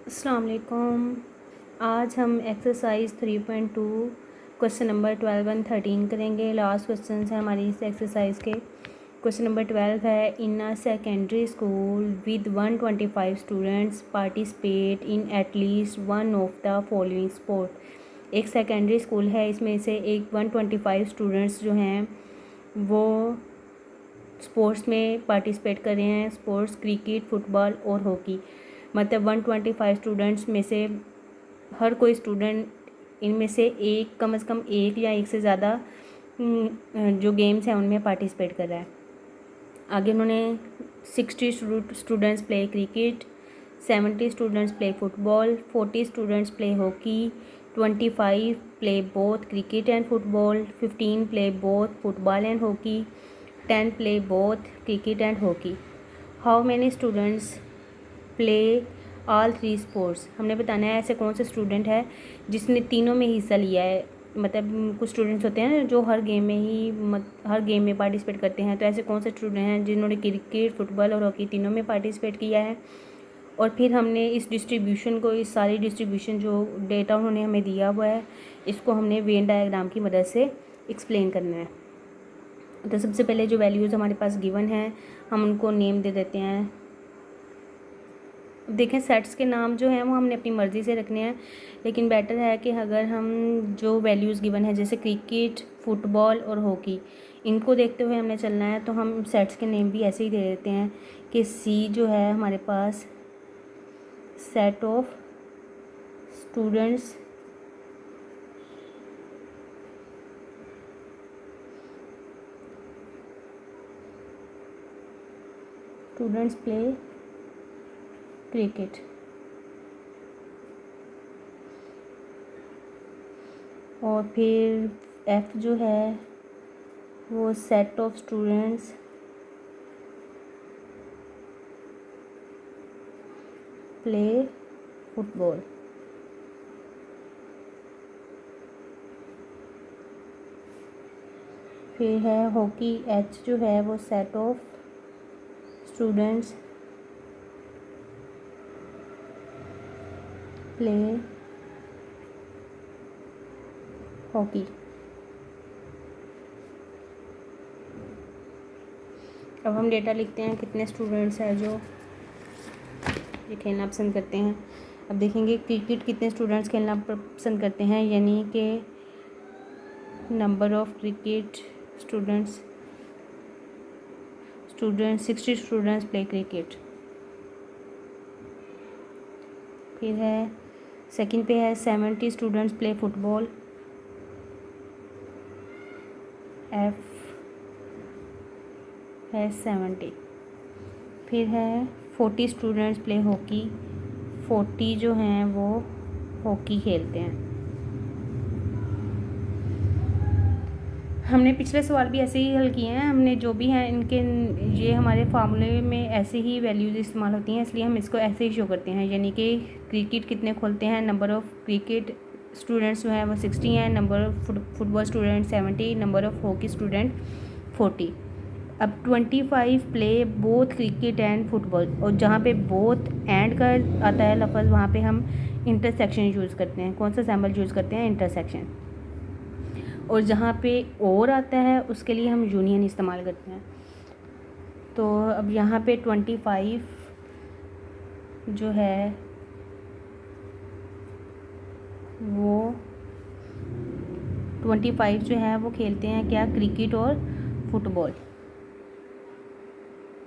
अस्सलाम वालेकुम। आज हम एक्सरसाइज 3.2 क्वेश्चन नंबर 12 एंड 13 करेंगे। लास्ट क्वेश्चन है हमारी इस एक्सरसाइज के। क्वेश्चन नंबर 12 है, in a secondary school with 125 students participate in at least one of the following sport. एक सेकेंडरी स्कूल है, इसमें से एक 125 स्टूडेंट्स जो हैं वो स्पोर्ट्स में पार्टिसिपेट कर रहे हैं। स्पोर्ट्स क्रिकेट, फुटबॉल और हॉकी। मतलब 125 स्टूडेंट्स में से हर कोई स्टूडेंट इनमें से एक, कम से कम एक या एक से ज़्यादा जो गेम्स हैं उनमें पार्टिसिपेट कर रहा है। आगे उन्होंने 60 students play cricket, 70 students play football, 40 students play hockey, 25 play both cricket and football, 15 play both football and hockey, 10 play both cricket and hockey. How many students play all three sports. हमने बताना है ऐसे कौन से student है जिसने तीनों में हिस्सा लिया है। मतलब कुछ स्टूडेंट्स होते हैं जो हर गेम में पार्टिसिपेट करते हैं, तो ऐसे कौन से स्टूडेंट हैं जिन्होंने क्रिकेट, फुटबॉल और हॉकी तीनों में पार्टिसिपेट किया है। और फिर हमने इस डिस्ट्रीब्यूशन को, इस सारी डिस्ट्रीब्यूशन जो डेटा उन्होंने हमें दिया हुआ है, इसको हमने वेन डायग्राम की मदद से एक्सप्लेन करना है। तो सबसे पहले जो वैल्यूज़ हमारे पास गिवन हैं हम उनको नेम दे देते हैं। देखें, सेट्स के नाम जो हैं वो हमने अपनी मर्ज़ी से रखने हैं, लेकिन बेटर है कि अगर हम जो वैल्यूज़ गिवन है जैसे क्रिकेट, फुटबॉल और हॉकी, इनको देखते हुए हमने चलना है, तो हम सेट्स के नेम भी ऐसे ही दे देते हैं कि सी जो है हमारे पास set of students play cricket. और फिर एफ जो है वो set of students play football. फिर है हॉकी, एच जो है वो set of students play hockey. अब हम डेटा लिखते हैं कितने स्टूडेंट्स हैं जो ये खेलना पसंद करते हैं। अब देखेंगे क्रिकेट कितने स्टूडेंट्स खेलना पसंद करते हैं, यानी कि number of cricket students 60 students play cricket. फिर है सेकंड पे है 70 स्टूडेंट्स प्ले फुटबॉल, एफ है 70। फिर है 40 स्टूडेंट्स प्ले हॉकी, 40 जो हैं वो हॉकी खेलते हैं। हमने पिछले सवाल भी ऐसे ही हल किए हैं, हमने जो भी हैं इनके ये हमारे फार्मूले में ऐसे ही वैल्यूज़ इस्तेमाल होती हैं, इसलिए हम इसको ऐसे ही शो करते हैं। यानी कि क्रिकेट कितने खोलते हैं, नंबर ऑफ़ क्रिकेट स्टूडेंट्स जो हैं वो 60 हैं, number of football student 70, number of hockey student 40। अब 25 play both cricket and football, और जहाँ पे बोथ एंड का आता है लफ्ज़ वहाँ पे हम इंटरसेक्शन यूज़ करते हैं। कौन सा सिंबल यूज़ करते हैं? इंटरसेक्शन। और जहाँ पे और आता है उसके लिए हम यूनियन इस्तेमाल करते हैं। तो अब यहाँ पे 25 जो है वो 25 जो है वो खेलते हैं क्या? क्रिकेट और football.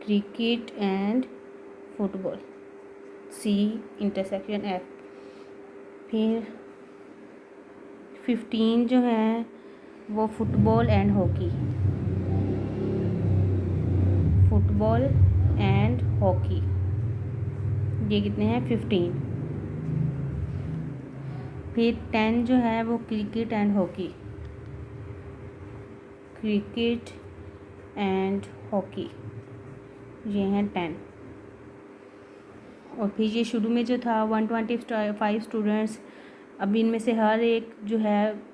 Cricket and football, C intersection F. फिर 15 जो है वो football and hockey, football and hockey, ये कितने हैं? 15। फिर 10 जो है वो cricket and hockey, cricket and hockey, ये हैं 10। और फिर ये शुरू में जो था 125 स्टूडेंट्स, अब इनमें से हर एक जो है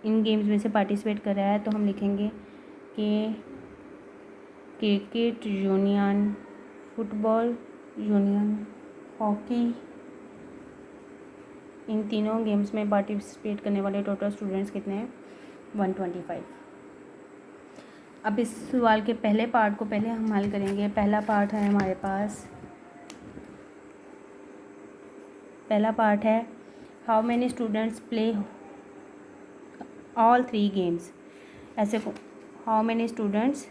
इन गेम्स में से पार्टिसिपेट कर रहा है, तो हम लिखेंगे कि cricket union, football union, hockey in तीनों गेम्स में पार्टिसिपेट करने वाले टोटल स्टूडेंट्स कितने हैं? 125। अब इस सवाल के पहले पार्ट को पहले हम हल करेंगे। पहला पार्ट है हमारे पास, पहला पार्ट है how many students play all 3 games. ऐसे को how many students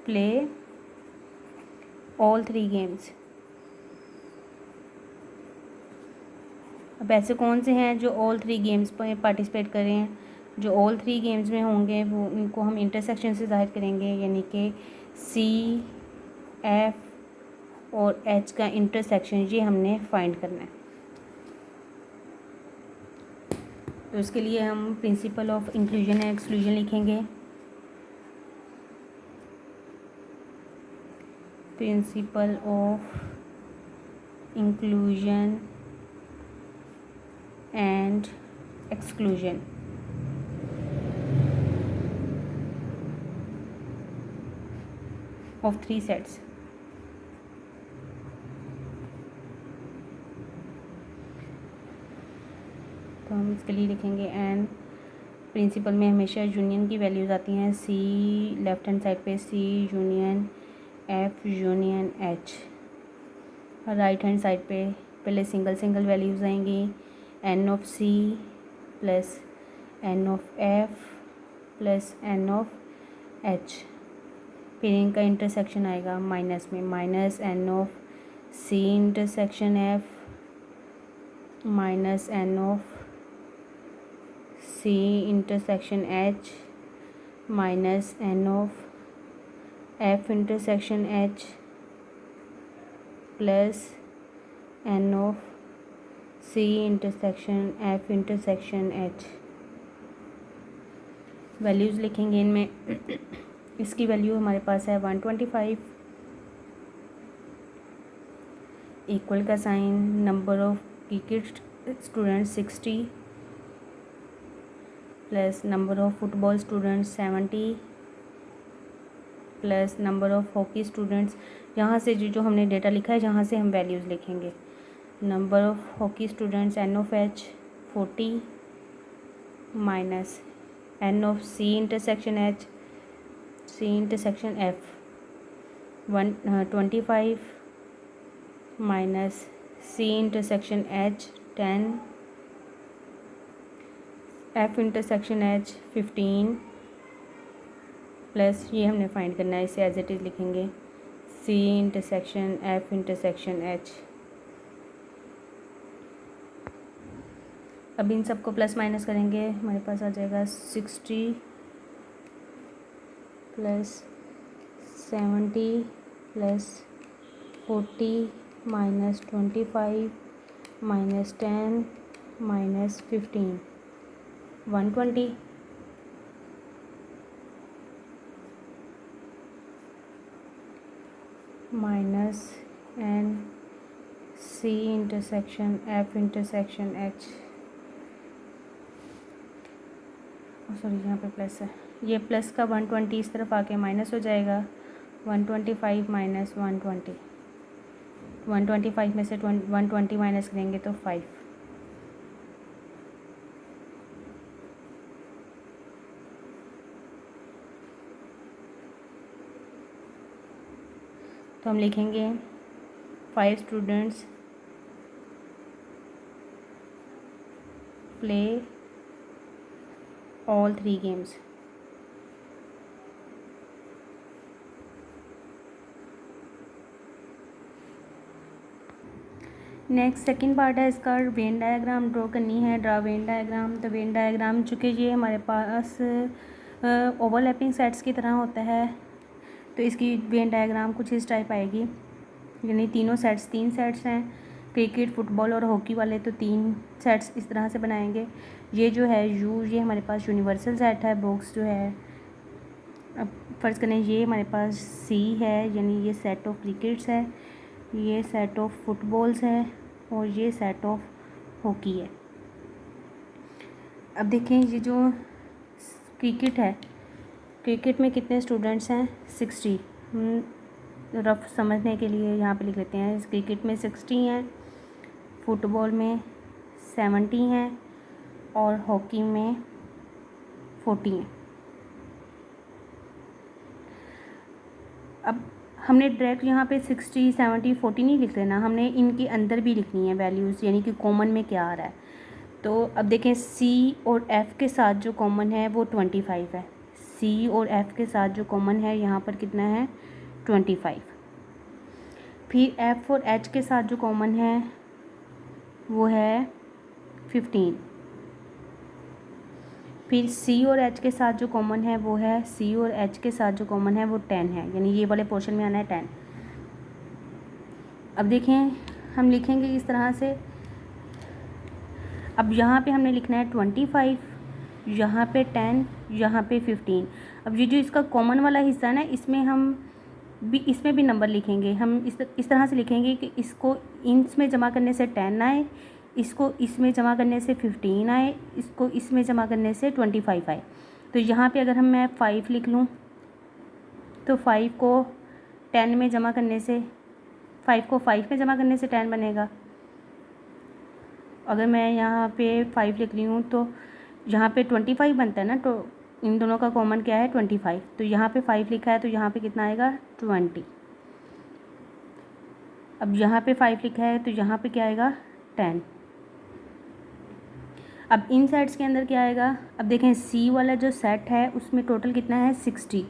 play all 3 games. अब ऐसे कौन से हैं जो ऑल 3 गेम्स पर पार्टिसिपेट कर रहे हैं? जो ऑल 3 गेम्स में होंगे वो उनको हम इंटरसेक्शन से ज़ाहिर करेंगे, यानी कि सी, एफ और एच का इंटरसेक्शन ये हमने फाइंड करना है। तो इसके लिए हम principle of inclusion and exclusion लिखेंगे। Principle of inclusion and exclusion. Of 3 sets. तो हम इसके लिए लिखेंगे एंड प्रिंसिपल में हमेशा यूनियन की वैल्यूज़ आती हैं। सी लेफ्ट हैंड साइड पे C union F union H, right hand side पे पहले सिंगल सिंगल वैल्यूज़ आएंगी, N of C plus N of F plus N of H. फिर इनका इंटरसेक्शन आएगा माइनस में, minus N of C intersection F minus N of C intersection H minus N of F intersection H plus N of C intersection F intersection H. Values लिखेंगे इनमें। इसकी value हमारे पास है 125, equal का sign, number of cricket students 60 plus number of football students 70 plus number of hockey students. यहाँ से जो हमने डेटा लिखा है यहाँ से हम वैल्यूज़ लिखेंगे। Number of hockey students N of H 40 minus N of C intersection H C intersection F 125 minus C intersection H 10 F intersection H 15 plus ये हमने फाइंड करना है, इसे एज इट इज़ लिखेंगे C intersection F intersection H. अब इन सबको plus minus करेंगे, हमारे पास आ जाएगा 60 plus 70 plus 40 minus 25 minus 10 minus 15 120 minus N C intersection F intersection H, sorry यहाँ पे प्लस है, ये प्लस का 120 इस तरफ आके माइनस हो जाएगा। 125 माइनस 120, 125 में से 120 माइनस करेंगे तो 5। तो हम लिखेंगे 5 students play all 3 games. Next second part है इसका, वेन डायग्राम ड्रॉ करनी है। Draw Venn diagram. तो वेन डायग्राम चूँकि ये हमारे पास ओवरलैपिंग सेट्स की तरह होता है तो इसकी वेन डायग्राम कुछ इस टाइप आएगी, यानी तीनों सेट्स 3 सेट्स हैं, क्रिकेट फुटबॉल और हॉकी वाले, तो 3 सेट्स इस तरह से बनाएंगे। ये जो है यू, ये हमारे पास यूनिवर्सल सेट है। बॉक्स जो है, अब फ़र्ज़ करें ये हमारे पास सी है, यानी ये सेट ऑफ क्रिकेट्स है, ये सेट ऑफ फुटबॉल्स है और ये सेट ऑफ हॉकी है। अब देखें ये जो क्रिकेट है, क्रिकेट में कितने स्टूडेंट्स हैं? 60, रफ समझने के लिए यहाँ पे लिख लेते हैं। क्रिकेट में 60 हैं, फुटबॉल में 70 हैं और हॉकी में 40 हैं। अब हमने डायरेक्ट यहाँ पे 60, 70, 40 नहीं लिख लेना, हमने इनके अंदर भी लिखनी है वैल्यूज़, यानी कि कॉमन में क्या आ रहा है। तो अब देखें C और F के साथ जो कॉमन है वो 25 है। C और F के साथ जो कॉमन है यहाँ पर कितना है 25। फिर F और H के साथ जो कॉमन है वो है 15। फिर C और H के साथ जो कॉमन है वो है C और H के साथ जो कॉमन है वो 10 है, यानी ये वाले पोर्शन में आना है 10। अब देखें हम लिखेंगे इस तरह से। अब यहाँ पे हमने लिखना है 25, यहाँ पे 10, यहाँ पे 15। अब ये जो इसका कॉमन वाला हिस्सा है ना, इसमें भी नंबर लिखेंगे हम। इस तरह से लिखेंगे कि इसको इसमें जमा करने से 10 आए, इसको इसमें जमा करने से 15 आए, इसको इसमें जमा करने से 25 आए। तो यहाँ पे अगर मैं 5 लिख लूँ तो 5 को 10 में जमा करने से 5 को 5 में जमा करने से 10 बनेगा। अगर मैं यहाँ पे 5 लिख रही हूँ तो यहाँ पे 25 बनता है ना, तो इन दोनों का कॉमन क्या है 25। तो यहाँ पे 5 लिखा है तो यहाँ पे कितना आएगा 20। अब यहाँ पे 5 लिखा है तो यहाँ पे क्या आएगा 10। अब इन सेट्स के अंदर क्या आएगा, अब देखें C वाला जो सेट है उसमें टोटल कितना है 60।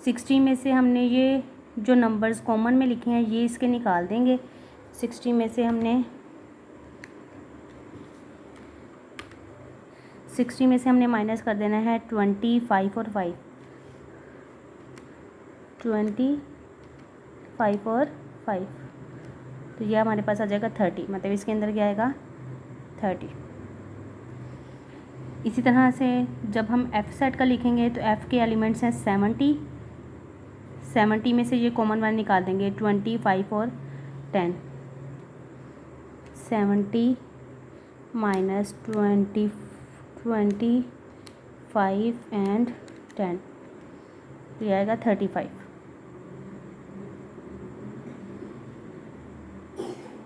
60 में से हमने ये जो नंबर्स कॉमन में लिखे हैं ये इसके निकाल देंगे। 60 में से हमने माइनस कर देना है 25 और 5, 25 और 5, तो यह हमारे पास आ जाएगा 30। मतलब इसके अंदर क्या आएगा 30। इसी तरह से जब हम F सेट का लिखेंगे तो F के एलिमेंट्स हैं 70। 70 में से ये कॉमन वाला निकाल देंगे 25 और 10। 70 माइनस 25 एंड 10, ये आएगा 35।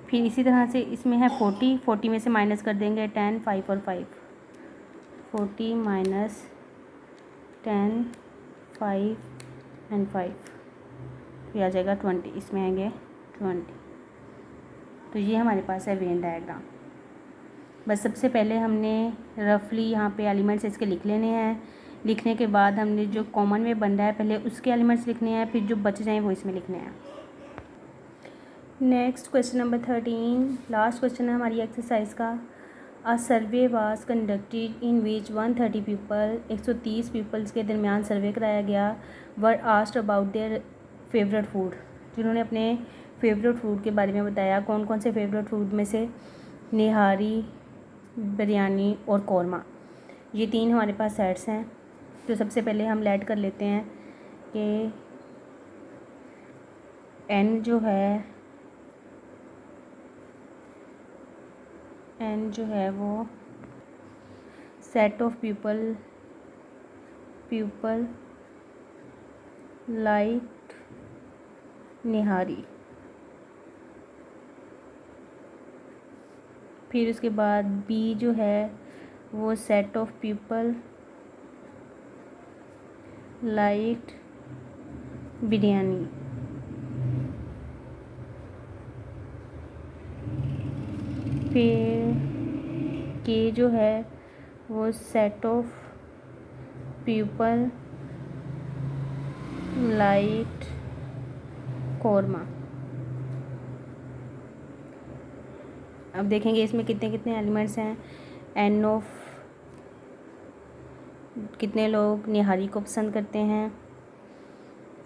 फिर इसी तरह से इसमें है 40 में से माइनस कर देंगे 10, 5 और 5। 40 माइनस 10, 5 एंड 5, ये आ जाएगा 20। इसमें आएंगे 20। तो ये हमारे पास है वेन डायग्राम। बस सबसे पहले हमने रफली यहाँ पे एलिमेंट्स इसके लिख लेने हैं। लिखने के बाद हमने जो कॉमन में बन रहा है पहले उसके एलिमेंट्स लिखने हैं, फिर जो बच जाएँ वो इसमें लिखने हैं। Next question number 13, last question है हमारी एक्सरसाइज का। A survey was conducted in which 130 people, 130 peoples के दरमियान सर्वे कराया गया, were asked about their favourite food, जिन्होंने अपने फेवरेट फूड के बारे में बताया। कौन कौन से फेवरेट फूड में से निहारी, बिरयानी और कौरमा, ये 3 हमारे पास सेट्स हैं। तो सबसे पहले हम लेट कर लेते हैं कि N जो है वो सेट ऑफ पीपल लाइक निहारी। फिर उसके बाद B जो है वो set of people like biryani. फिर K जो है वो set of people like korma. अब देखेंगे इसमें कितने कितने एलिमेंट्स हैं। N ऑफ कितने लोग निहारी को पसंद करते हैं,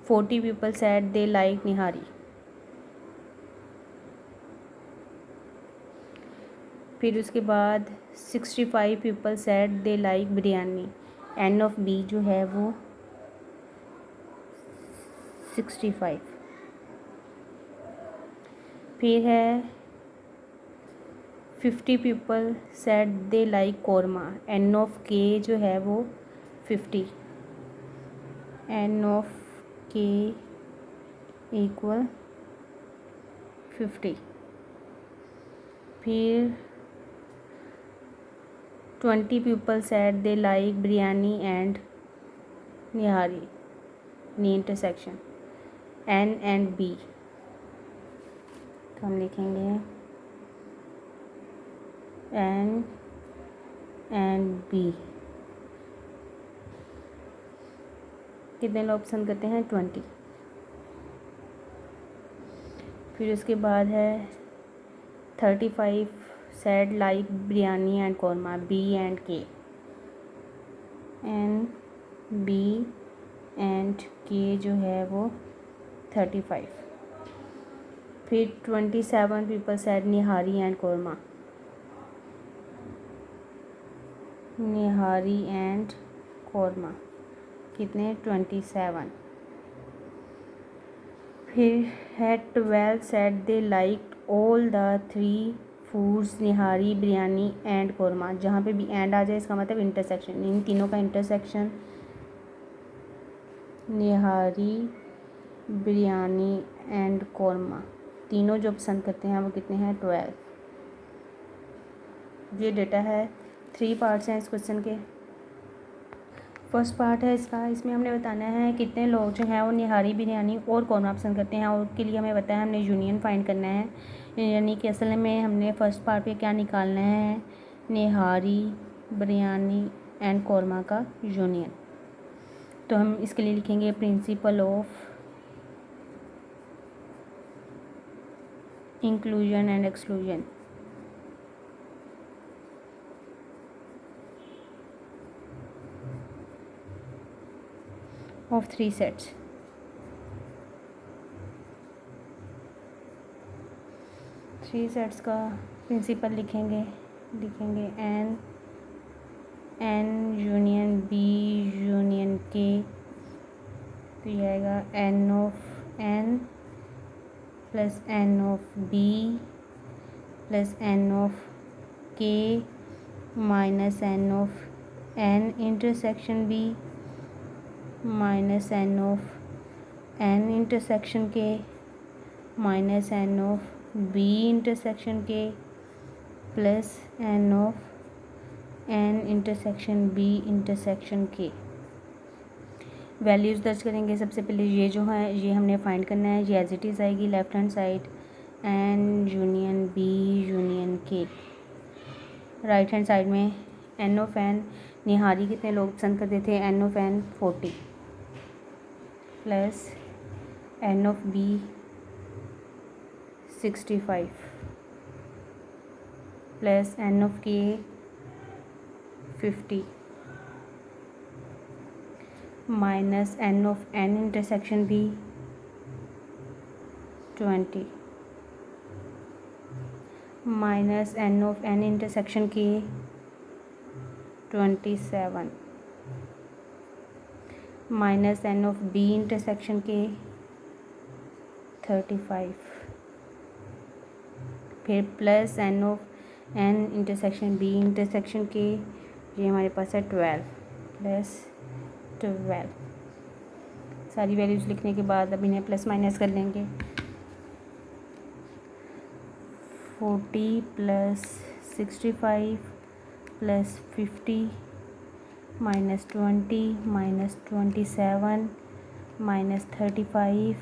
40 पीपल सेड दे लाइक निहारी। फिर उसके बाद 65 people said they like biryani. N of B जो है वो 65। फिर है 50 people said they like korma. N of K जो है वो 50। N of K equal 50। फिर 20 people said they like biryani and nihari knee intersection N and B। तो हम लिखेंगे N एंड B। कितने लोग पसंद करते हैं? 20। फिर उसके बाद है 35 said like biryani and korma B and K। N B and K जो है वो 35। फिर 27 people said nihari and korma nihari and korma कितने? 27। फिर है 12 said they like all the 3 foods nihari biryani and korma. जहाँ पे भी एंड आ जाए इसका मतलब इंटरसेक्शन, इन तीनों का intersection nihari biryani and korma तीनों जो पसंद करते हैं वो कितने हैं? 12। ये डेटा है। 3 पार्ट्स हैं इस क्वेश्चन के। फर्स्ट पार्ट है इसका, इसमें हमने बताना है कितने लोग जो हैं वो निहारी बिरयानी और कौरमा पसंद करते हैं, और उसके लिए हमें बताया हमने यूनियन फाइंड करना है। यानी कि असल में हमने फर्स्ट पार्ट पे क्या निकालना है? निहारी बिरयानी एंड कौरमा का यूनियन। तो हम इसके लिए लिखेंगे principle of inclusion and exclusion. Of 3 sets. Three sets का प्रिंसिपल लिखेंगे N union B union K. तो ये आएगा N of N plus N of B plus N of K minus N of N intersection B minus N of N intersection K minus N of B intersection K plus N of N intersection B intersection K. Values दर्ज करेंगे। सबसे पहले ये जो है ये हमने find करना है, ये एज इट इज़ आएगी left hand side N union B union K. Right hand side में एन ऑफ एन निहारी कितने लोग पसंद करते थे? N of N 40 plus N of B 65 plus N of K 50 minus N of N intersection B 20 minus N of N intersection K 27 minus N of B intersection K 35 फिर plus N of N intersection B intersection के, ये हमारे पास है 12 plus 12। सारी values लिखने के बाद अब इन्हें प्लस माइनस कर लेंगे। 40 plus 65 plus 50 minus 20 minus 27 minus 35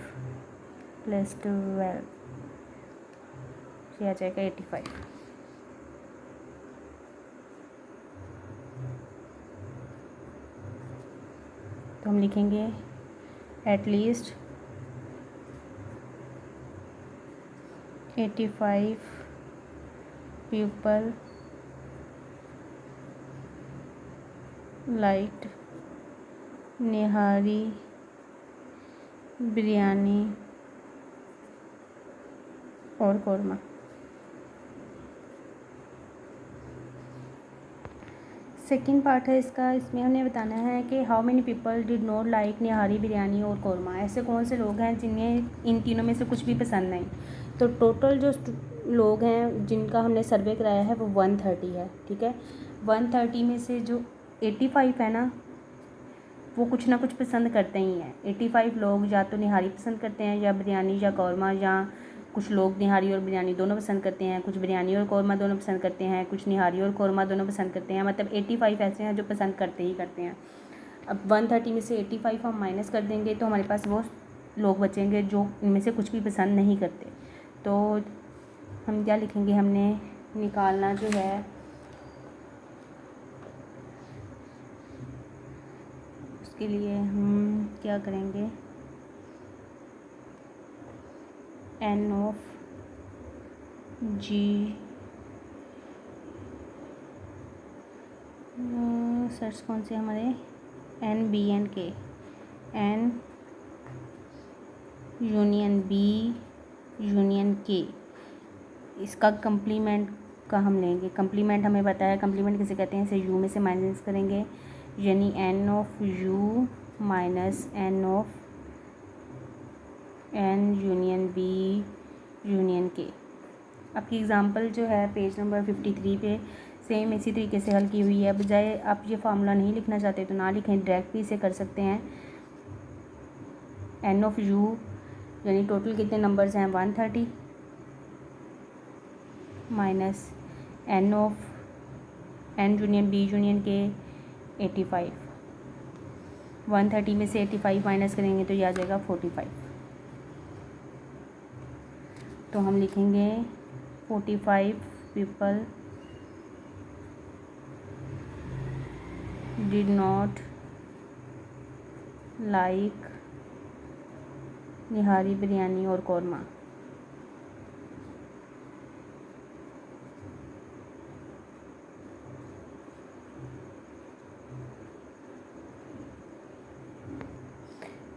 plus 12, ये आ जाएगा 85। तो हम लिखेंगे एटलीस्ट 85 पीपल लाइक्ड निहारी बिरयानी और कौरमा। सेकंड पार्ट है इसका, इसमें हमने बताना है कि how many people did not like nihari biryani और कौरमा। ऐसे कौन से लोग हैं जिन्हें इन तीनों में से कुछ भी पसंद नहीं। तो टोटल जो लोग हैं जिनका हमने सर्वे कराया है वो 130 है। ठीक है, 130 में से जो 85 है ना, वो कुछ ना कुछ पसंद करते ही हैं। 85 लोग या तो निहारी पसंद करते हैं या बिरयानी या कौरमा, या कुछ लोग निहारी और बिरयानी दोनों पसंद करते हैं, कुछ बिरयानी और कौरमा दोनों पसंद करते हैं, कुछ निहारी और कौरमा दोनों पसंद करते हैं। मतलब 85 ऐसे हैं जो पसंद करते ही करते हैं। अब 130 में से 85 हम माइनस कर देंगे तो हमारे पास वो लोग बचेंगे जो इनमें से कुछ भी पसंद नहीं करते। तो हम क्या लिखेंगे, हमने निकालना जो है उसके लिए हम क्या करेंगे, एन ऑफ जी सर्च कौन से हमारे एन बी एन के, एन यूनियन बी यूनियन के, इसका कंप्लीमेंट का हम लेंगे। कंप्लीमेंट हमें पता है, कंप्लीमेंट किसे कहते हैं, इसे यू में से माइनस करेंगे, यानी N of U minus N of N union B union K. आपकी एग्ज़ाम्पल जो है पेज नंबर 53 पे सेम इसी तरीके से हल की हुई है। बजाय आप ये फार्मूला नहीं लिखना चाहते तो ना लिखें, डायरेक्ट भी इसे कर सकते हैं। एन ऑफ यू यानी टोटल कितने नंबर्स हैं 130 minus N of N union B union K 85। 130 में से 85 माइनस करेंगे तो यह आ जाएगा 45। तो हम लिखेंगे 45 people did not like nihari biryani और कौरमा।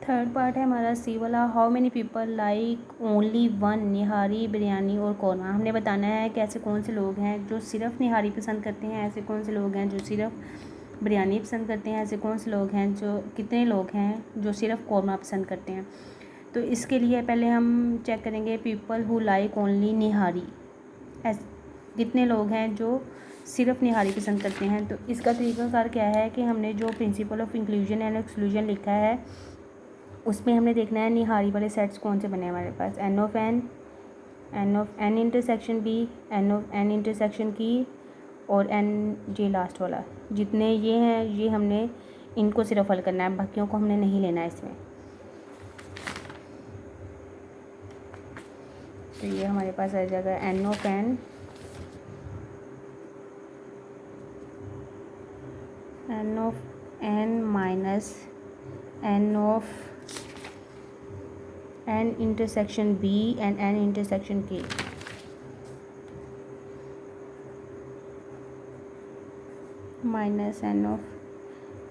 थर्ड पार्ट है हमारा सी वाला, how many people like only one nihari biryani और कौरमा। हमने बताना है कि ऐसे कौन से लोग हैं जो सिर्फ़ निहारी पसंद करते हैं, ऐसे कौन से लोग हैं जो सिर्फ़ बिरयानी पसंद करते हैं, ऐसे कौन से लोग हैं जो, कितने लोग हैं जो सिर्फ़ कौरमा पसंद करते हैं। तो इसके लिए पहले हम चेक करेंगे पीपल हु लाइक ओनली निहारी, कितने लोग हैं जो सिर्फ़ निहारी पसंद करते हैं। तो इसका तरीकाकार क्या है कि हमने जो principal of inclusion and exclusion लिखा है उसमें हमने देखना है निहारी वाले सेट्स कौन से बने हैं हमारे पास, N of N intersection B, N of N intersection की, और एन जे लास्ट वाला। जितने ये हैं ये हमने इनको सिर्फ हल करना है, बाकियों को हमने नहीं लेना है इसमें। तो ये हमारे पास आ जाएगा N of N minus N of N intersection B and N intersection K. Minus N of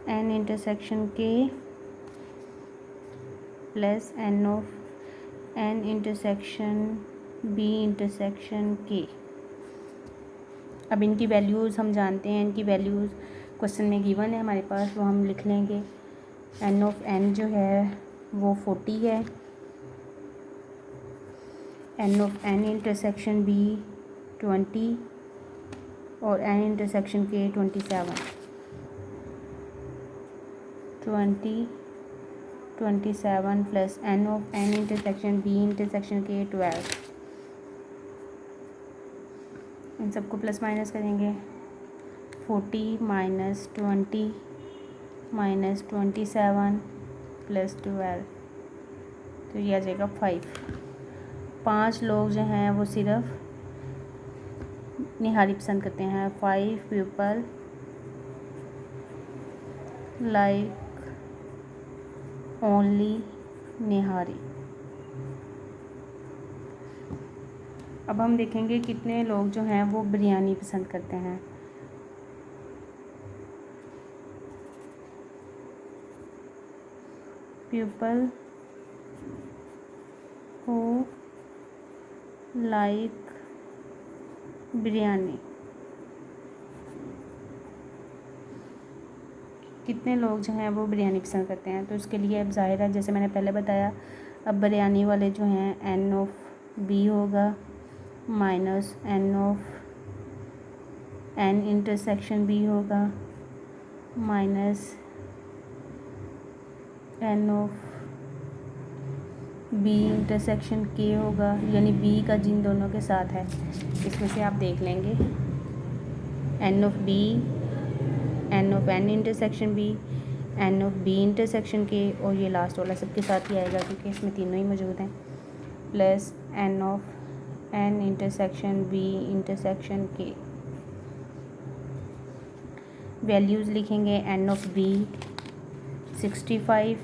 N intersection K plus N of N intersection B intersection K. अब इनकी वैल्यूज़ हम जानते हैं, इनकी वैल्यूज़ क्वेश्चन में गिवन है हमारे पास, वो हम लिख लेंगे। एन ऑफ एन जो है वो 40 है, N of N intersection B 20 और N intersection K 27 plus N of N intersection B intersection K 12। इन सबको प्लस माइनस करेंगे, 40 माइनस 20 माइनस 27 प्लस 12, तो ये आ जाएगा 5। 5 लोग जो हैं वो सिर्फ निहारी पसंद करते हैं। 5 पीपल लाइक ओनली निहारी। अब हम देखेंगे कितने लोग जो हैं वो बिरयानी पसंद करते हैं। पीपल हु लाइक बिरयानी, कितने लोग जो हैं वो बिरयानी पसंद करते हैं। तो इसके लिए अब ज़ाहिर है जैसे मैंने पहले बताया, अब बिरयानी वाले जो हैं एन ऑफ बी होगा minus N of N intersection B होगा minus N of B intersection K होगा, यानी बी का जिन दोनों के साथ है इसमें से आप देख लेंगे N of B, N of N intersection B, N of B intersection K, और ये लास्ट वाला सबके साथ ही आएगा क्योंकि इसमें तीनों ही मौजूद हैं, plus N of N intersection B intersection K. Values लिखेंगे N of B 65,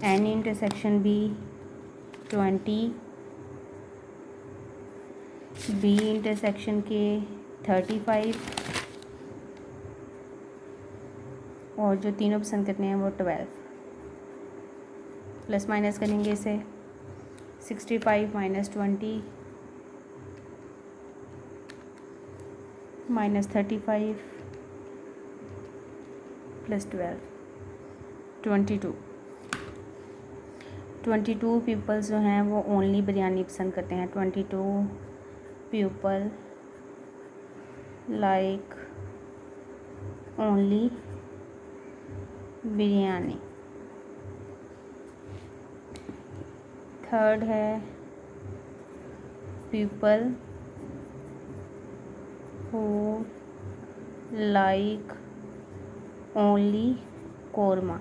N intersection B 20, B intersection K 35, और जो तीनों पसंद करते हैं वो 12। प्लस माइनस करेंगे इसे 65 माइनस 20 माइनस 35 प्लस 12 22 पीपल्स जो हैं वो ओनली बिरयानी पसंद करते हैं। 22 people like only biryani. Third है people who like only korma.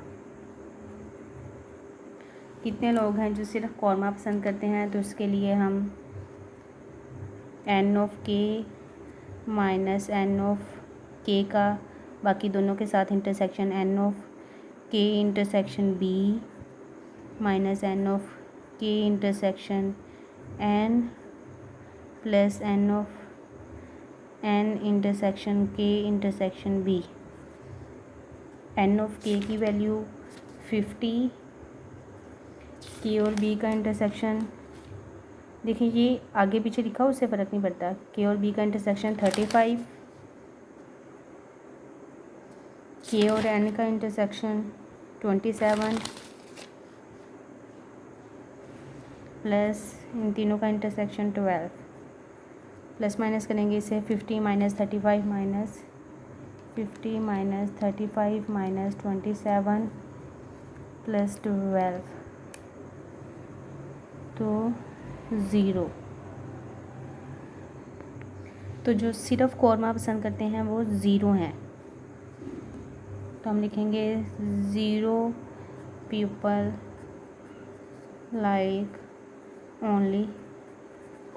कितने लोग हैं जो सिर्फ कौरमा पसंद करते हैं, तो उसके लिए हम N of K minus N of K का बाकी दोनों के साथ intersection N of K intersection B minus N of K intersection N plus N of N intersection K intersection B. N of K की वैल्यू 50, के और B का intersection देखिए ये आगे पीछे लिखा हो उससे फ़र्क नहीं पड़ता। के और बी का इंटरसेक्शन 35, के और एन का इंटरसेक्शन 27 प्लस इन तीनों का इंटरसेक्शन 12। प्लस माइनस करेंगे इसे 50 minus 35 minus 50 minus 35 minus 27 plus 12 तो 0। तो जो सिर्फ कौरमा पसंद करते हैं वो 0 हैं, तो हम लिखेंगे 0 पीपल लाइक ओनली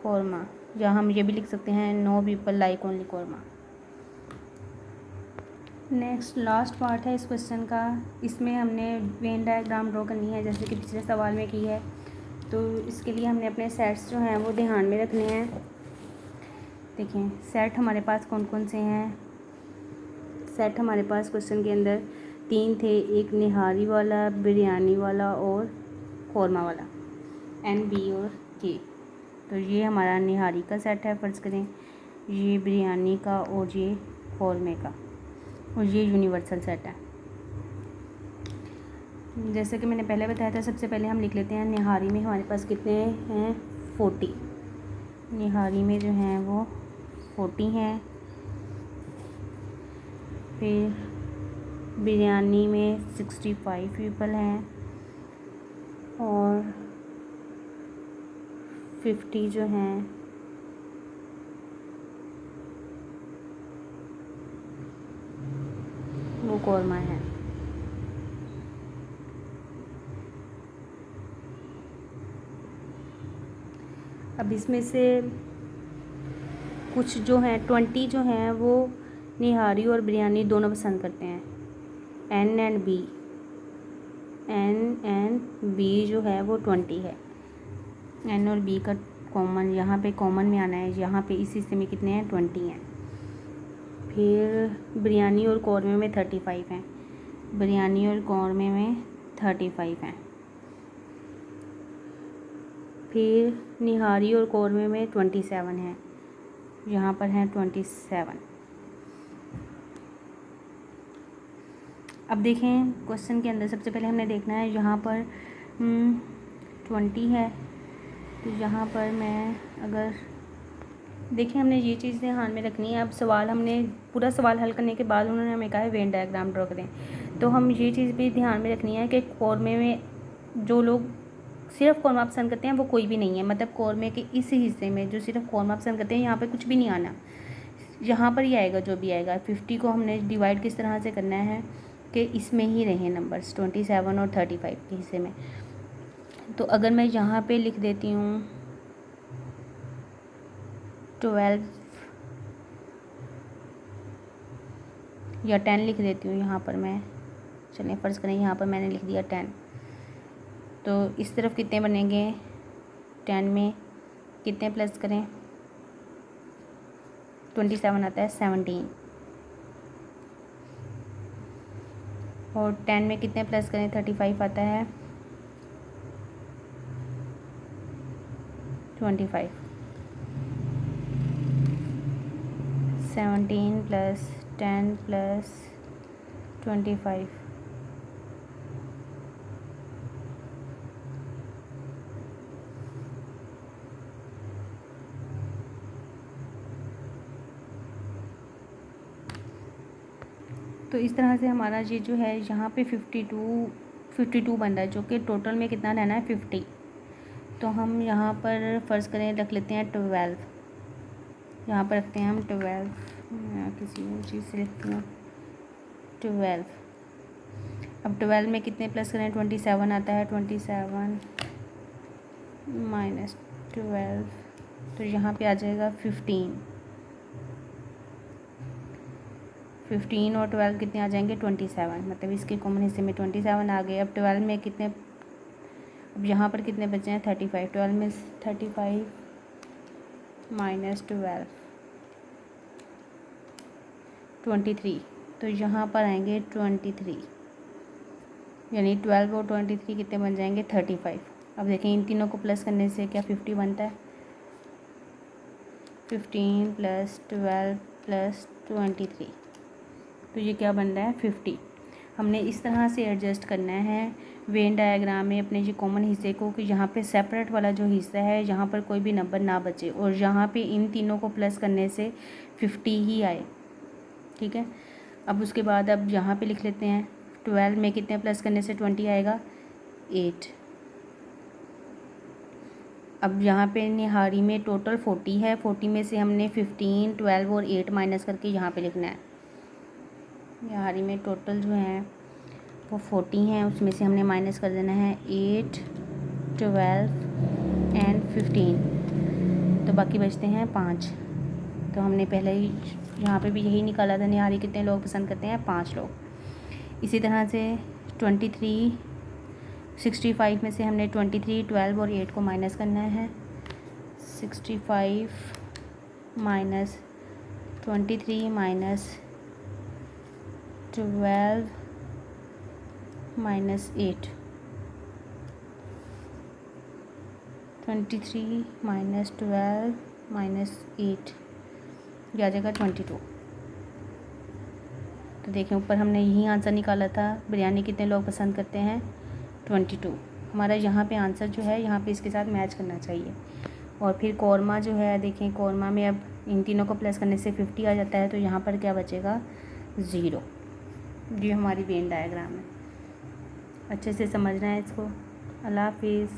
कौरमा, या हम ये भी लिख सकते हैं know people like only korma. Next last part है इस क्वेश्चन का। इसमें हमने वेन डायग्राम ड्रॉ करनी है जैसे कि पिछले सवाल में की है, तो इसके लिए हमने अपने सेट्स जो हैं वो ध्यान में रखने हैं। देखें सेट हमारे पास कौन कौन से हैं। सेट हमारे पास क्वेश्चन के अंदर 3 थे, एक निहारी वाला, बिरयानी वाला और कौरमा वाला, एन बी और के। तो ये हमारा निहारी का सेट है फ़र्ज़ करें, ये बिरयानी का और ये कौरमे का, और ये यूनिवर्सल सेट है। जैसे कि मैंने पहले बताया था, सबसे पहले हम लिख लेते हैं निहारी में हमारे पास कितने हैं 40। निहारी में जो हैं वो 40 हैं। फिर बिरयानी में 65 पीपल हैं और 50 जो हैं वो कौरमा है। अब इसमें से कुछ जो हैं 20 जो हैं वो निहारी और बिरयानी दोनों पसंद करते हैं, N and B. N and B जो है वो 20 है। एन और बी का कॉमन यहाँ पे कॉमन में आना है, यहाँ पे इस हिस्से में कितने हैं 20 हैं। फिर बिरयानी और कौरमे में 35 हैं, बिरयानी और कौरमे में 35 हैं। फिर निहारी और कौरमे में 27 हैं, यहाँ पर हैं 27। अब देखें क्वेश्चन के अंदर सबसे पहले हमने देखना है यहाँ पर 20 है, तो यहाँ पर मैं अगर देखिए हमने ये चीज़ ध्यान में रखनी है। अब सवाल हमने पूरा सवाल हल करने के बाद उन्होंने हमें कहा है वेन डायग्राम ड्रॉ करें, तो हम ये चीज़ भी ध्यान में रखनी है कि कौरमे में जो लोग सिर्फ कौरमा पसंद करते हैं वो कोई भी नहीं है। मतलब कौरमे के इस हिस्से में जो सिर्फ कौरमा पसंद करते हैं यहाँ पे कुछ भी नहीं आना, यहाँ पर ही आएगा जो भी आएगा। 50 को हमने डिवाइड किस तरह से करना है कि इसमें ही रहे नंबर्स 27 और 35 के हिस्से में। तो अगर मैं यहाँ पे लिख देती हूँ 12 या 10 लिख देती हूँ यहाँ पर मैं, चलिए फ़र्ज़ करें यहाँ पर मैंने लिख दिया 10, तो इस तरफ कितने बनेंगे, 10 में कितने प्लस करें, 27 आता है 17, और 10 में कितने प्लस करें, 35 आता है 25, 17 प्लस 10 प्लस 25, तो इस तरह से हमारा ये जो है यहाँ पे 52 बन रहा है, जो कि टोटल में कितना रहना है 50। तो हम यहाँ पर फ़र्ज़ करें रख लेते हैं 12, यहाँ पर रखते हैं हम 12, किसी और चीज़ से लिखती हूँ 12। अब 12 में कितने प्लस करें, 27 आता है, 27 माइनस 12, तो यहाँ पे आ जाएगा 15 और 12 कितने आ जाएंगे 27, मतलब इसके कॉमन हिस्से में 27 आ गए। अब 12 में कितने, अब यहाँ पर कितने बचे हैं 35, 12 में 35 माइनस 12 23, तो यहाँ पर आएंगे 23, यानी 12 और 23 कितने बन जाएंगे 35। अब देखें इन तीनों को प्लस करने से क्या 50 बनता है, 15 प्लस 12 प्लस 23, तो ये क्या बन रहा है 50। हमने इस तरह से एडजस्ट करना है वेन डायग्राम में अपने ये कॉमन हिस्से को कि यहाँ पे सेपरेट वाला जो हिस्सा है यहाँ पर कोई भी नंबर ना बचे, और यहाँ पे इन तीनों को प्लस करने से 50 ही आए, ठीक है। अब उसके बाद अब यहाँ पे लिख लेते हैं 12 में कितने प्लस करने से 20 आएगा 8। अब यहाँ पे निहारी में टोटल 40 है, 40 में से हमने 15, 12 और 8 माइनस करके यहाँ पे लिखना है। निहारी में टोटल जो है वो 40 हैं, उसमें से हमने माइनस कर देना है 8, 12 एंड 15, तो बाकी बचते हैं 5। तो हमने पहले ही यहाँ पे भी यही निकाला था, निहारी कितने लोग पसंद करते हैं 5 लोग। इसी तरह से 23, 65 में से हमने 23, 12 और 8 को माइनस करना है। 65 minus 23 minus 12 minus 8, 23 minus 12 minus 8, ये आ जाएगा 22। तो देखें ऊपर हमने यही आंसर निकाला था, बिरयानी कितने लोग पसंद करते हैं 22। हमारा यहाँ पे आंसर जो है यहाँ पे इसके साथ मैच करना चाहिए। और फिर कौरमा जो है, देखें कौरमा में अब इन तीनों को प्लस करने से 50 आ जाता है, तो यहाँ पर क्या बचेगा 0। ये हमारी वेन डायग्राम है, अच्छे से समझना है इसको। अल्लाह हाफिज़।